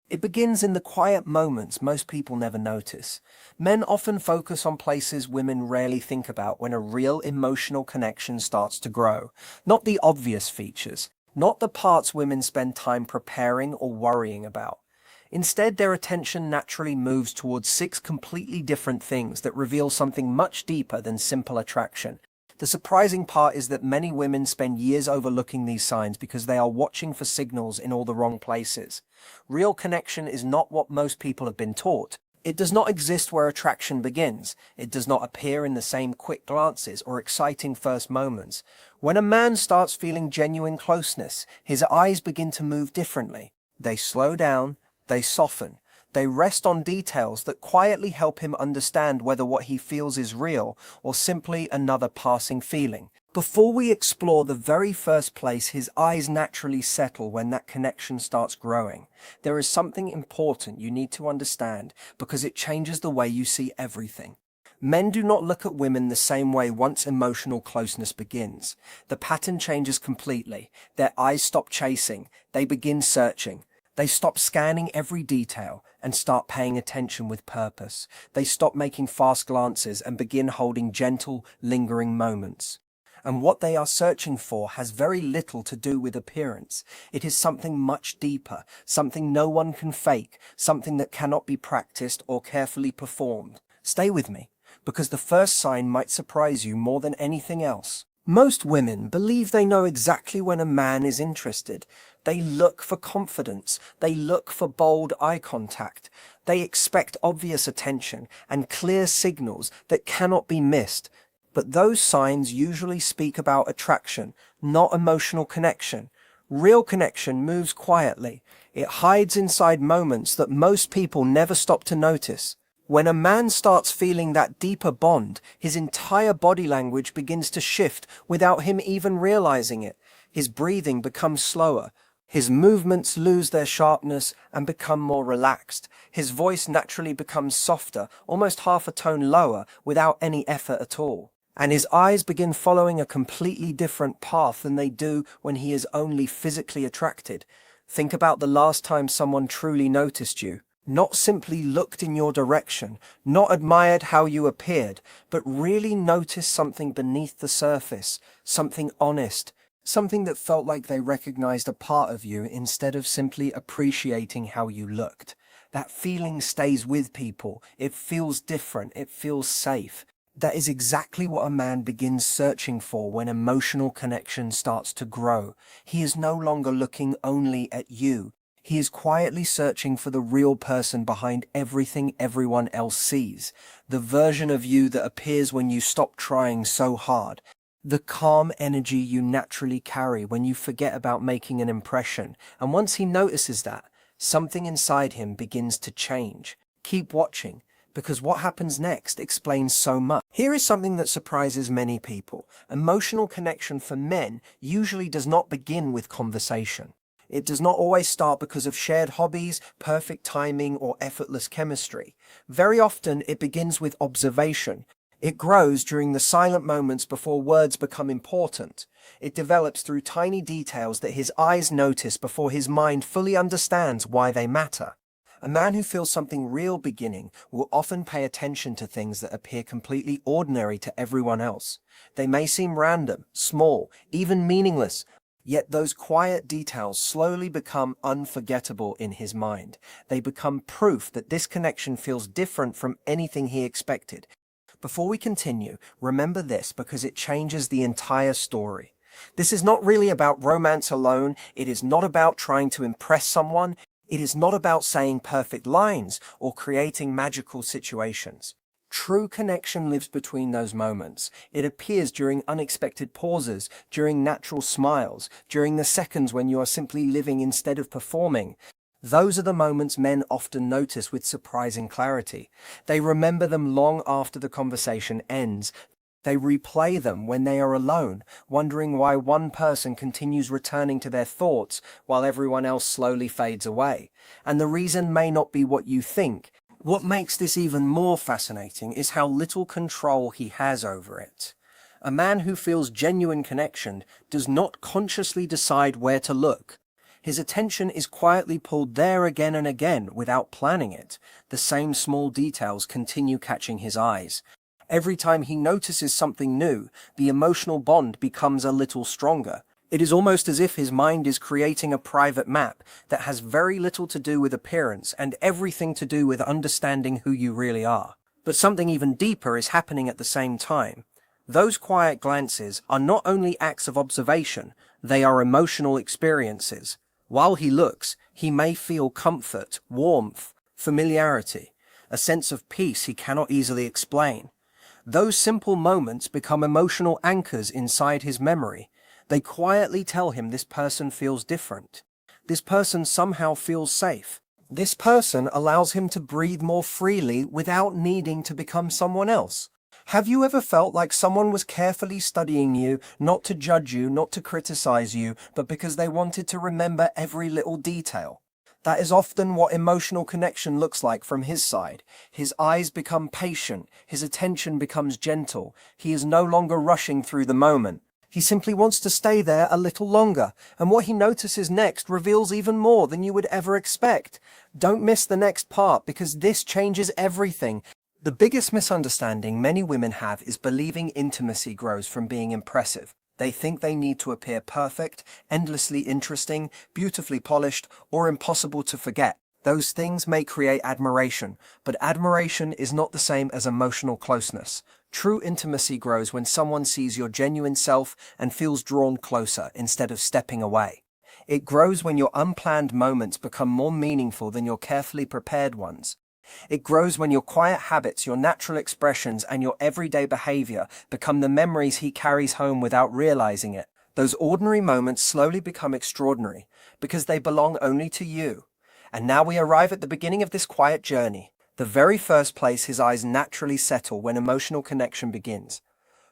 It begins in the quiet moments most people never notice. Men often focus on places women rarely think about when a real emotional connection starts to grow. Not the obvious features, not the parts women spend time preparing or worrying about. Instead, their attention naturally moves towards six completely different things that reveal something much deeper than simple attraction. The surprising part is that many women spend years overlooking these signs because they are watching for signals in all the wrong places. Real connection is not what most people have been taught. It does not exist where attraction begins. It does not appear in the same quick glances or exciting first moments. When a man starts feeling genuine closeness, his eyes begin to move differently. They slow down, they soften. They rest on details that quietly help him understand whether what he feels is real or simply another passing feeling. Before we explore the very first place his eyes naturally settle when that connection starts growing, there is something important you need to understand because it changes the way you see everything. Men do not look at women the same way once emotional closeness begins. The pattern changes completely. Their eyes stop chasing. They begin searching. They stop scanning every detail and start paying attention with purpose. They stop making fast glances and begin holding gentle, lingering moments. And what they are searching for has very little to do with appearance. It is something much deeper, something no one can fake, something that cannot be practiced or carefully performed. Stay with me, because the first sign might surprise you more than anything else. Most women believe they know exactly when a man is interested. They look for confidence. They look for bold eye contact. They expect obvious attention and clear signals that cannot be missed. But those signs usually speak about attraction, not emotional connection. Real connection moves quietly. It hides inside moments that most people never stop to notice. When a man starts feeling that deeper bond, his entire body language begins to shift without him even realizing it. His breathing becomes slower. His movements lose their sharpness and become more relaxed. His voice naturally becomes softer, almost half a tone lower, without any effort at all. And his eyes begin following a completely different path than they do when he is only physically attracted. Think about the last time someone truly noticed you. Not simply looked in your direction, not admired how you appeared, but really noticed something beneath the surface, something honest, something that felt like they recognized a part of you instead of simply appreciating how you looked. That feeling stays with people. It feels different. It feels safe. That is exactly what a man begins searching for when emotional connection starts to grow. He is no longer looking only at you. He is quietly searching for the real person behind everything everyone else sees. The version of you that appears when you stop trying so hard. The calm energy you naturally carry when you forget about making an impression. And once he notices that, something inside him begins to change. Keep watching, because what happens next explains so much. Here is something that surprises many people. Emotional connection for men usually does not begin with conversation. It does not always start because of shared hobbies, perfect timing, or effortless chemistry. Very often, it begins with observation. It grows during the silent moments before words become important. It develops through tiny details that his eyes notice before his mind fully understands why they matter. A man who feels something real beginning will often pay attention to things that appear completely ordinary to everyone else. They may seem random, small, even meaningless, yet those quiet details slowly become unforgettable in his mind. They become proof that this connection feels different from anything he expected. Before we continue, remember this because it changes the entire story. This is not really about romance alone. It is not about trying to impress someone. It is not about saying perfect lines or creating magical situations. True connection lives between those moments. It appears during unexpected pauses, during natural smiles, during the seconds when you are simply living instead of performing. Those are the moments men often notice with surprising clarity. They remember them long after the conversation ends. They replay them when they are alone, wondering why one person continues returning to their thoughts while everyone else slowly fades away. And the reason may not be what you think. What makes this even more fascinating is how little control he has over it. A man who feels genuine connection does not consciously decide where to look. His attention is quietly pulled there again and again without planning it. The same small details continue catching his eyes. Every time he notices something new, the emotional bond becomes a little stronger. It is almost as if his mind is creating a private map that has very little to do with appearance and everything to do with understanding who you really are. But something even deeper is happening at the same time. Those quiet glances are not only acts of observation, they are emotional experiences. While he looks, he may feel comfort, warmth, familiarity, a sense of peace he cannot easily explain. Those simple moments become emotional anchors inside his memory. They quietly tell him this person feels different. This person somehow feels safe. This person allows him to breathe more freely without needing to become someone else. Have you ever felt like someone was carefully studying you, not to judge you, not to criticize you, but because they wanted to remember every little detail? That is often what emotional connection looks like from his side. His eyes become patient, his attention becomes gentle. He is no longer rushing through the moment. He simply wants to stay there a little longer, and what he notices next reveals even more than you would ever expect. Don't miss the next part, because this changes everything. The biggest misunderstanding many women have is believing intimacy grows from being impressive. They think they need to appear perfect, endlessly interesting, beautifully polished, or impossible to forget. Those things may create admiration, but admiration is not the same as emotional closeness. True intimacy grows when someone sees your genuine self and feels drawn closer instead of stepping away. It grows when your unplanned moments become more meaningful than your carefully prepared ones. It grows when your quiet habits, your natural expressions, and your everyday behavior become the memories he carries home without realizing it. Those ordinary moments slowly become extraordinary because they belong only to you. And now we arrive at the beginning of this quiet journey, the very first place his eyes naturally settle when emotional connection begins.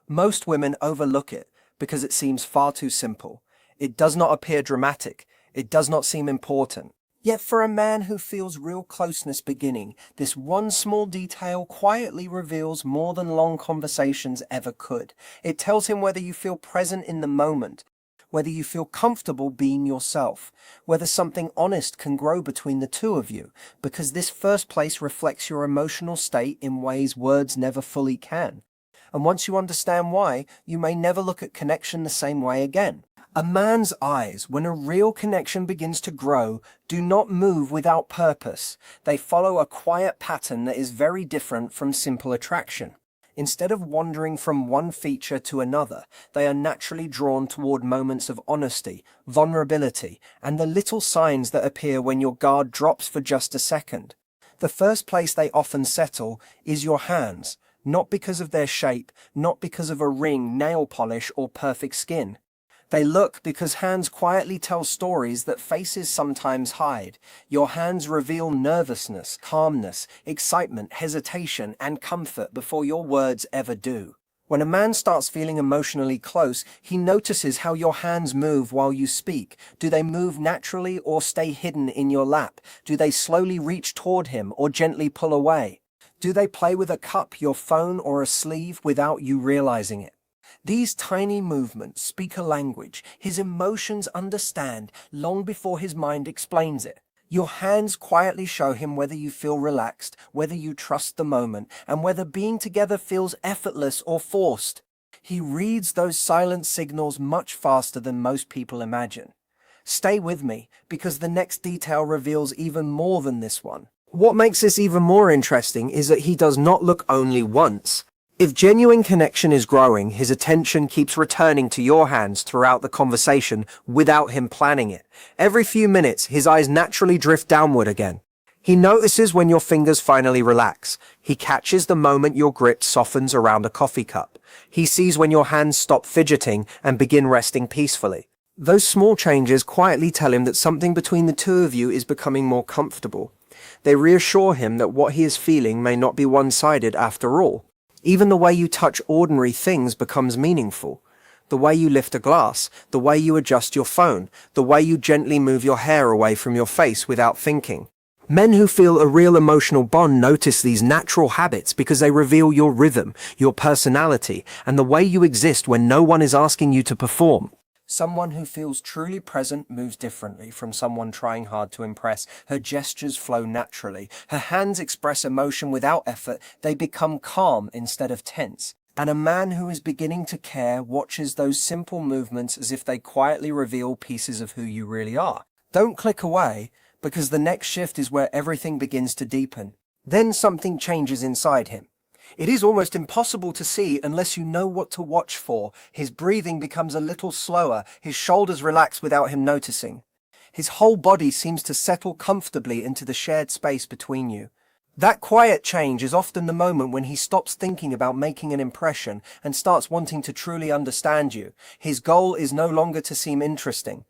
Most women overlook it because it seems far too simple. It does not appear dramatic. It does not seem important. Yet for a man who feels real closeness beginning, this one small detail quietly reveals more than long conversations ever could. It tells him whether you feel present in the moment, whether you feel comfortable being yourself, whether something honest can grow between the two of you, because this first place reflects your emotional state in ways words never fully can. And once you understand why, you may never look at connection the same way again. A man's eyes, when a real connection begins to grow, do not move without purpose. They follow a quiet pattern that is very different from simple attraction. Instead of wandering from one feature to another, they are naturally drawn toward moments of honesty, vulnerability, and the little signs that appear when your guard drops for just a second. The first place they often settle is your hands, not because of their shape, not because of a ring, nail polish, or perfect skin. They look because hands quietly tell stories that faces sometimes hide. Your hands reveal nervousness, calmness, excitement, hesitation, and comfort before your words ever do. When a man starts feeling emotionally close, he notices how your hands move while you speak. Do they move naturally or stay hidden in your lap? Do they slowly reach toward him or gently pull away? Do they play with a cup, your phone, or a sleeve without you realizing it? These tiny movements speak a language his emotions understand long before his mind explains it. Your hands quietly show him whether you feel relaxed, whether you trust the moment, and whether being together feels effortless or forced. He reads those silent signals much faster than most people imagine. Stay with me, because the next detail reveals even more than this one. What makes this even more interesting is that he does not look only once. If genuine connection is growing, his attention keeps returning to your hands throughout the conversation without him planning it. Every few minutes, his eyes naturally drift downward again. He notices when your fingers finally relax. He catches the moment your grip softens around a coffee cup. He sees when your hands stop fidgeting and begin resting peacefully. Those small changes quietly tell him that something between the two of you is becoming more comfortable. They reassure him that what he is feeling may not be one-sided after all. Even the way you touch ordinary things becomes meaningful. The way you lift a glass, the way you adjust your phone, the way you gently move your hair away from your face without thinking. Men who feel a real emotional bond notice these natural habits because they reveal your rhythm, your personality, and the way you exist when no one is asking you to perform. Someone who feels truly present moves differently from someone trying hard to impress. Her gestures flow naturally. Her hands express emotion without effort. They become calm instead of tense. And a man who is beginning to care watches those simple movements as if they quietly reveal pieces of who you really are. Don't click away, because the next shift is where everything begins to deepen. Then something changes inside him. It is almost impossible to see unless you know what to watch for. His breathing becomes a little slower, his shoulders relax without him noticing. His whole body seems to settle comfortably into the shared space between you. That quiet change is often the moment when he stops thinking about making an impression and starts wanting to truly understand you. His goal is no longer to seem interesting.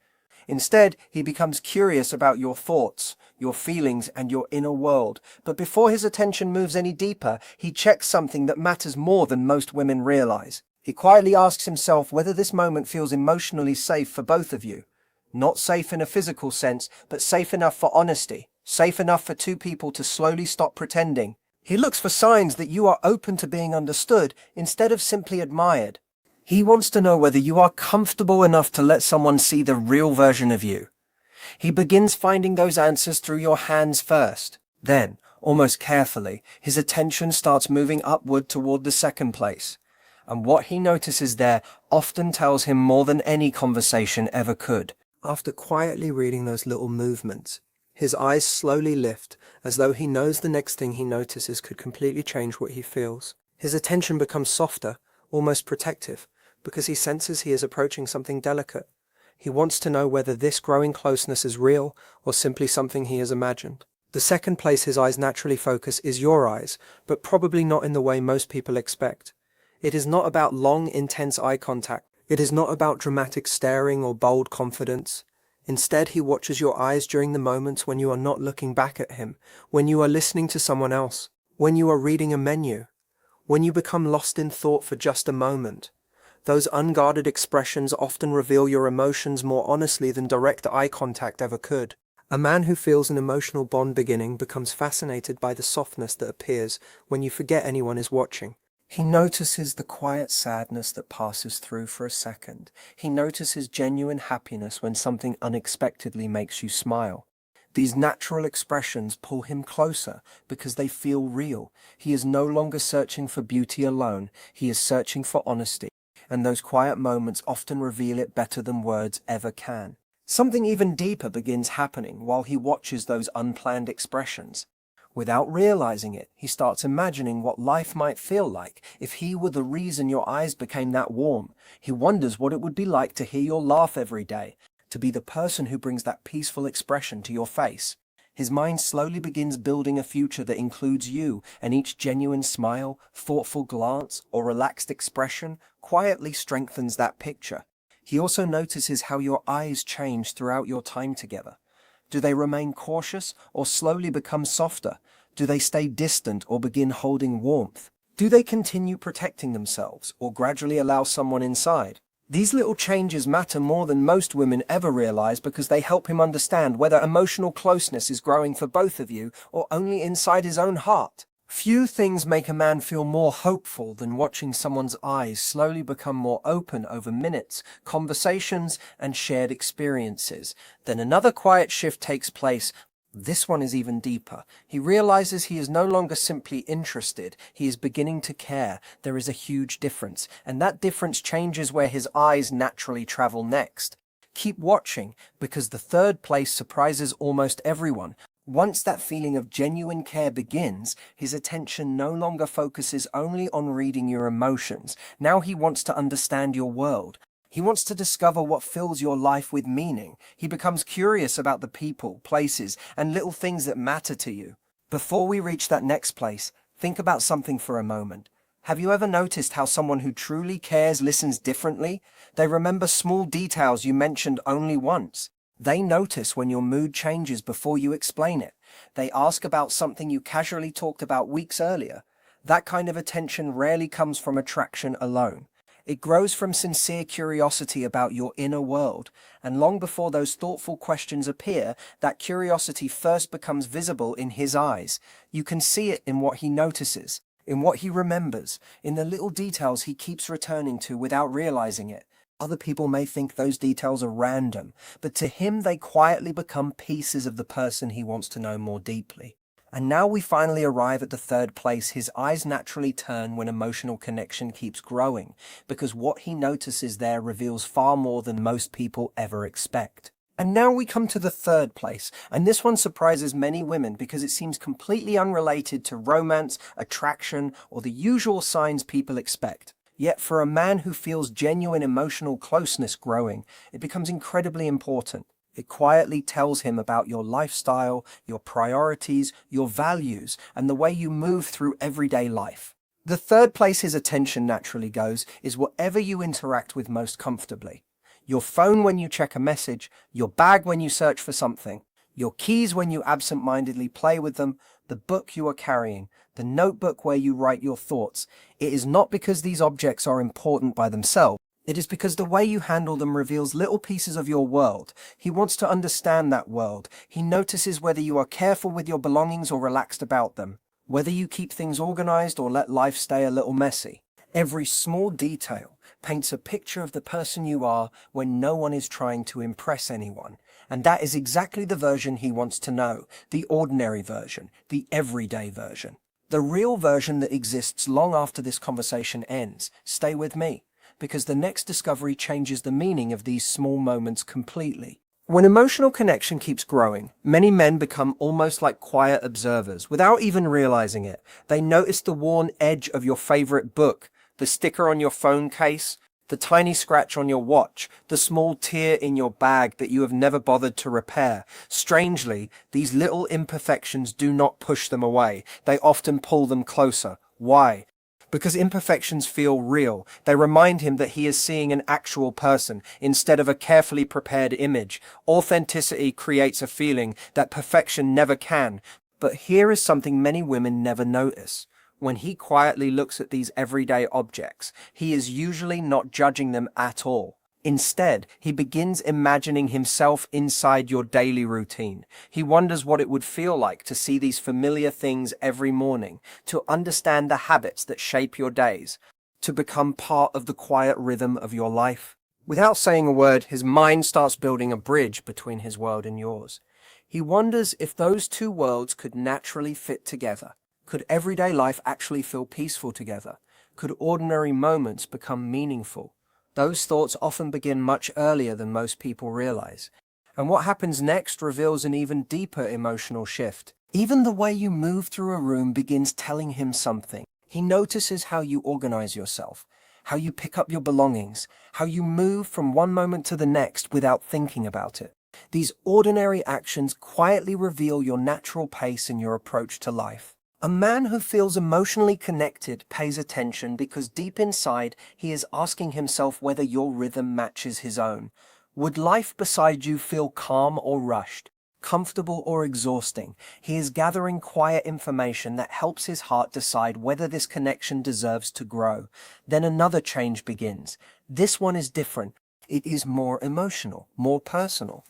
Instead, he becomes curious about your thoughts, your feelings, and your inner world. But before his attention moves any deeper, he checks something that matters more than most women realize. He quietly asks himself whether this moment feels emotionally safe for both of you. Not safe in a physical sense, but safe enough for honesty. Safe enough for two people to slowly stop pretending. He looks for signs that you are open to being understood instead of simply admired. He wants to know whether you are comfortable enough to let someone see the real version of you. He begins finding those answers through your hands first. Then, almost carefully, his attention starts moving upward toward the second place. And what he notices there often tells him more than any conversation ever could. After quietly reading those little movements, his eyes slowly lift, as though he knows the next thing he notices could completely change what he feels. His attention becomes softer, almost protective, because he senses he is approaching something delicate. He wants to know whether this growing closeness is real or simply something he has imagined. The second place his eyes naturally focus is your eyes, but probably not in the way most people expect. It is not about long, intense eye contact. It is not about dramatic staring or bold confidence. Instead, he watches your eyes during the moments when you are not looking back at him, when you are listening to someone else, when you are reading a menu, when you become lost in thought for just a moment. Those unguarded expressions often reveal your emotions more honestly than direct eye contact ever could. A man who feels an emotional bond beginning becomes fascinated by the softness that appears when you forget anyone is watching. He notices the quiet sadness that passes through for a second. He notices genuine happiness when something unexpectedly makes you smile. These natural expressions pull him closer because they feel real. He is no longer searching for beauty alone. He is searching for honesty. And those quiet moments often reveal it better than words ever can. Something even deeper begins happening while he watches those unplanned expressions. Without realizing it, he starts imagining what life might feel like if he were the reason your eyes became that warm. He wonders what it would be like to hear your laugh every day, to be the person who brings that peaceful expression to your face. His mind slowly begins building a future that includes you, and each genuine smile, thoughtful glance, or relaxed expression quietly strengthens that picture. He also notices how your eyes change throughout your time together. Do they remain cautious or slowly become softer? Do they stay distant or begin holding warmth? Do they continue protecting themselves or gradually allow someone inside? These little changes matter more than most women ever realize because they help him understand whether emotional closeness is growing for both of you or only inside his own heart. Few things make a man feel more hopeful than watching someone's eyes slowly become more open over minutes, conversations, and shared experiences. Then another quiet shift takes place. This one is even deeper. He realizes he is no longer simply interested. He is beginning to care. There is a huge difference, and that difference changes where his eyes naturally travel next. Keep watching, because the third place surprises almost everyone. Once that feeling of genuine care begins, his attention no longer focuses only on reading your emotions. Now he wants to understand your world. He wants to discover what fills your life with meaning. He becomes curious about the people, places, and little things that matter to you. Before we reach that next place, think about something for a moment. Have you ever noticed how someone who truly cares listens differently? They remember small details you mentioned only once. They notice when your mood changes before you explain it. They ask about something you casually talked about weeks earlier. That kind of attention rarely comes from attraction alone. It grows from sincere curiosity about your inner world, and long before those thoughtful questions appear, that curiosity first becomes visible in his eyes. You can see it in what he notices, in what he remembers, in the little details he keeps returning to without realizing it. Other people may think those details are random, but to him they quietly become pieces of the person he wants to know more deeply. And now we finally arrive at the third place. His eyes naturally turn when emotional connection keeps growing, because what he notices there reveals far more than most people ever expect. And now we come to the third place, and this one surprises many women because it seems completely unrelated to romance, attraction, or the usual signs people expect. Yet for a man who feels genuine emotional closeness growing, it becomes incredibly important. It quietly tells him about your lifestyle, your priorities, your values, and the way you move through everyday life. The third place his attention naturally goes is whatever you interact with most comfortably. Your phone when you check a message, your bag when you search for something, your keys when you absent-mindedly play with them, the book you are carrying, the notebook where you write your thoughts. It is not because these objects are important by themselves. It is because the way you handle them reveals little pieces of your world. He wants to understand that world. He notices whether you are careful with your belongings or relaxed about them, whether you keep things organized or let life stay a little messy. Every small detail paints a picture of the person you are when no one is trying to impress anyone. And that is exactly the version he wants to know, the ordinary version, the everyday version. The real version that exists long after this conversation ends. Stay with me, because the next discovery changes the meaning of these small moments completely. When emotional connection keeps growing, many men become almost like quiet observers without even realizing it. They notice the worn edge of your favorite book, the sticker on your phone case, the tiny scratch on your watch, the small tear in your bag that you have never bothered to repair. Strangely, these little imperfections do not push them away. They often pull them closer. Why? Because imperfections feel real. They remind him that he is seeing an actual person instead of a carefully prepared image. Authenticity creates a feeling that perfection never can. But here is something many women never notice. When he quietly looks at these everyday objects, he is usually not judging them at all. Instead, he begins imagining himself inside your daily routine. He wonders what it would feel like to see these familiar things every morning, to understand the habits that shape your days, to become part of the quiet rhythm of your life. Without saying a word, his mind starts building a bridge between his world and yours. He wonders if those two worlds could naturally fit together. Could everyday life actually feel peaceful together? Could ordinary moments become meaningful? Those thoughts often begin much earlier than most people realize. And what happens next reveals an even deeper emotional shift. Even the way you move through a room begins telling him something. He notices how you organize yourself, how you pick up your belongings, how you move from one moment to the next without thinking about it. These ordinary actions quietly reveal your natural pace and your approach to life. A man who feels emotionally connected pays attention because deep inside he is asking himself whether your rhythm matches his own. Would life beside you feel calm or rushed, comfortable or exhausting? He is gathering quiet information that helps his heart decide whether this connection deserves to grow. Then another change begins. This one is different. It is more emotional, more personal.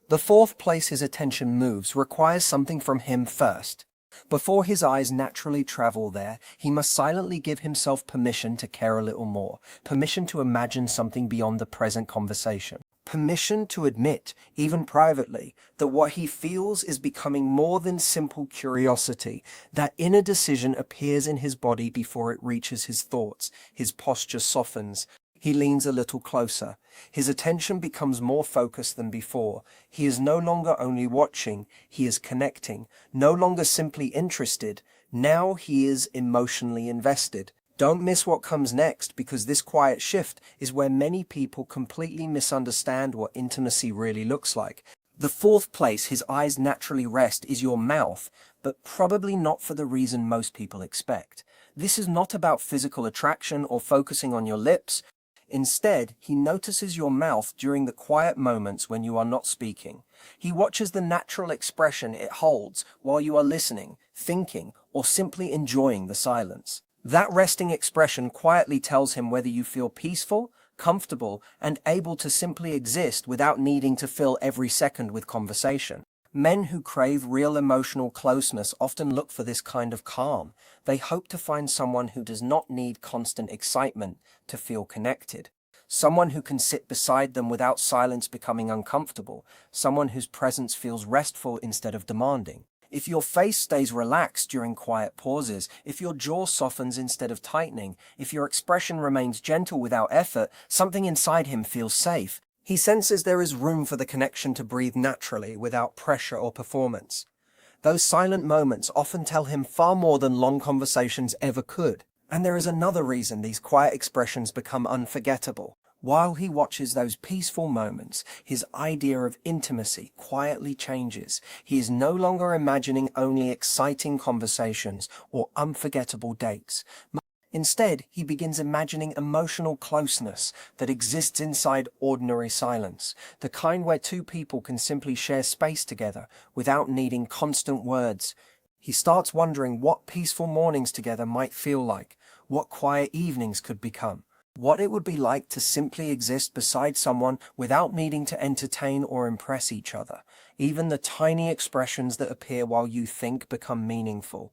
The fourth place his attention moves requires something from him first. Before his eyes naturally travel there, he must silently give himself permission to care a little more, permission to imagine something beyond the present conversation, permission to admit, even privately, that what he feels is becoming more than simple curiosity. That inner decision appears in his body before it reaches his thoughts. His posture softens. He leans a little closer. His attention becomes more focused than before. He is no longer only watching, he is connecting, no longer simply interested. Now he is emotionally invested. Don't miss what comes next, because this quiet shift is where many people completely misunderstand what intimacy really looks like. The fourth place his eyes naturally rest is your mouth, but probably not for the reason most people expect. This is not about physical attraction or focusing on your lips. Instead, he notices your mouth during the quiet moments when you are not speaking. He watches the natural expression it holds while you are listening, thinking, or simply enjoying the silence. That resting expression quietly tells him whether you feel peaceful, comfortable, and able to simply exist without needing to fill every second with conversation. Men who crave real emotional closeness often look for this kind of calm. They hope to find someone who does not need constant excitement to feel connected. someone who can sit beside them without silence becoming uncomfortable, someone whose presence feels restful instead of demanding. If your face stays relaxed during quiet pauses, if your jaw softens instead of tightening, if your expression remains gentle without effort, something inside him feels safe. He senses there is room for the connection to breathe naturally without pressure or performance. Those silent moments often tell him far more than long conversations ever could. And there is another reason these quiet expressions become unforgettable. While he watches those peaceful moments, his idea of intimacy quietly changes. He is no longer imagining only exciting conversations or unforgettable dates. Instead, he begins imagining emotional closeness that exists inside ordinary silence, the kind where two people can simply share space together without needing constant words. He starts wondering what peaceful mornings together might feel like, what quiet evenings could become, what it would be like to simply exist beside someone without needing to entertain or impress each other. Even the tiny expressions that appear while you think become meaningful.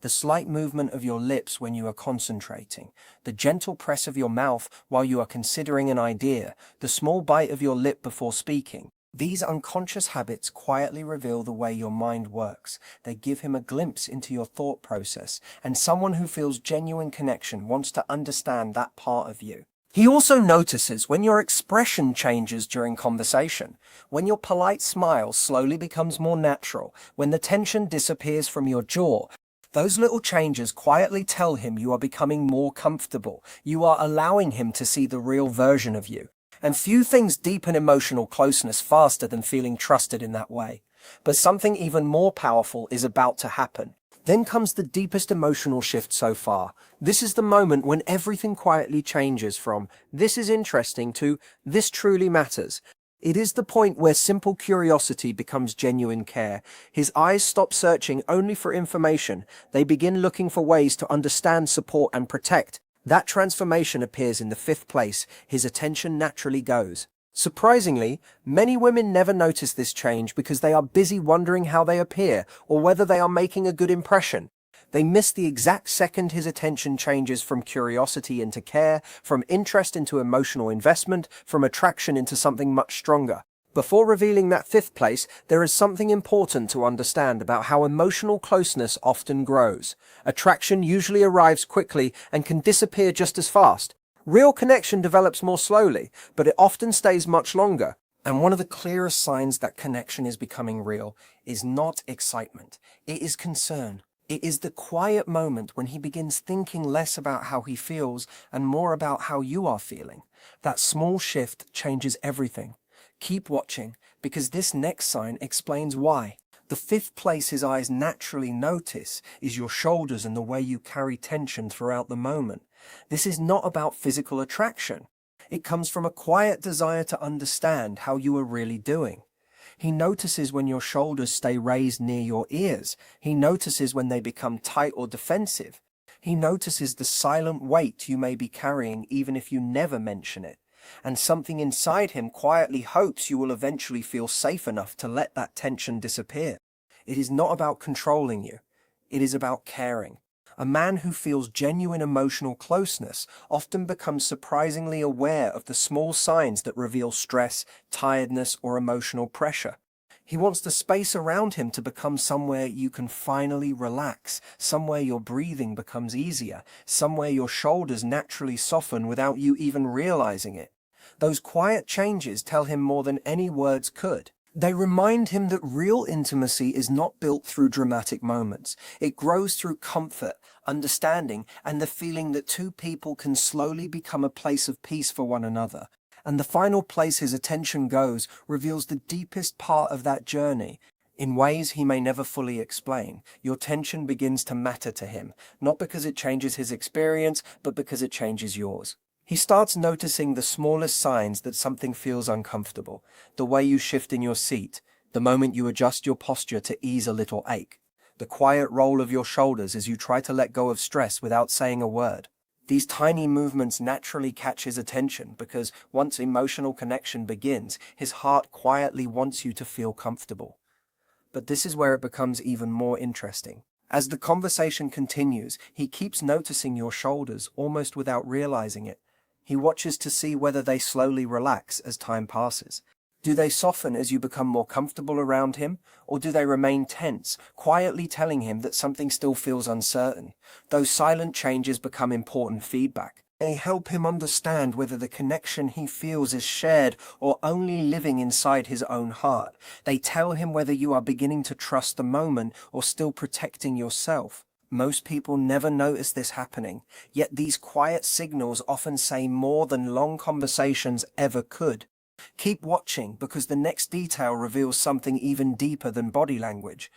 The slight movement of your lips when you are concentrating, the gentle press of your mouth while you are considering an idea, the small bite of your lip before speaking. These unconscious habits quietly reveal the way your mind works. They give him a glimpse into your thought process, and someone who feels genuine connection wants to understand that part of you. He also notices when your expression changes during conversation, when your polite smile slowly becomes more natural, when the tension disappears from your jaw. Those little changes quietly tell him you are becoming more comfortable. You are allowing him to see the real version of you. And few things deepen emotional closeness faster than feeling trusted in that way. But something even more powerful is about to happen. Then comes the deepest emotional shift so far. This is the moment when everything quietly changes from "this is interesting" to "this truly matters." It is the point where simple curiosity becomes genuine care. His eyes stop searching only for information. They begin looking for ways to understand, support, and protect. That transformation appears in the fifth place. His attention naturally goes. Surprisingly, many women never notice this change because they are busy wondering how they appear or whether they are making a good impression. They miss the exact second his attention changes from curiosity into care, from interest into emotional investment, from attraction into something much stronger. Before revealing that fifth place, there is something important to understand about how emotional closeness often grows. Attraction usually arrives quickly and can disappear just as fast. Real connection develops more slowly, but it often stays much longer. And one of the clearest signs that connection is becoming real is not excitement. It is concern. It is the quiet moment when he begins thinking less about how he feels and more about how you are feeling. That small shift changes everything. Keep watching, because this next sign explains why. The fifth place his eyes naturally notice is your shoulders and the way you carry tension throughout the moment. This is not about physical attraction. It comes from a quiet desire to understand how you are really doing. He notices when your shoulders stay raised near your ears. He notices when they become tight or defensive. He notices the silent weight you may be carrying even if you never mention it. And something inside him quietly hopes you will eventually feel safe enough to let that tension disappear. It is not about controlling you. It is about caring. A man who feels genuine emotional closeness often becomes surprisingly aware of the small signs that reveal stress, tiredness, or emotional pressure. He wants the space around him to become somewhere you can finally relax, somewhere your breathing becomes easier, somewhere your shoulders naturally soften without you even realizing it. Those quiet changes tell him more than any words could. They remind him that real intimacy is not built through dramatic moments. It grows through comfort, understanding, and the feeling that two people can slowly become a place of peace for one another. And the final place his attention goes reveals the deepest part of that journey. In ways he may never fully explain, your tension begins to matter to him, not because it changes his experience, but because it changes yours. He starts noticing the smallest signs that something feels uncomfortable, the way you shift in your seat, the moment you adjust your posture to ease a little ache, the quiet roll of your shoulders as you try to let go of stress without saying a word. These tiny movements naturally catch his attention because once emotional connection begins, his heart quietly wants you to feel comfortable. But this is where it becomes even more interesting. As the conversation continues, he keeps noticing your shoulders almost without realizing it. He watches to see whether they slowly relax as time passes. Do they soften as you become more comfortable around him, or do they remain tense, quietly telling him that something still feels uncertain? Those silent changes become important feedback. They help him understand whether the connection he feels is shared or only living inside his own heart. They tell him whether you are beginning to trust the moment or still protecting yourself. Most people never notice this happening, yet these quiet signals often say more than long conversations ever could. Keep watching, because the next detail reveals something even deeper than body language.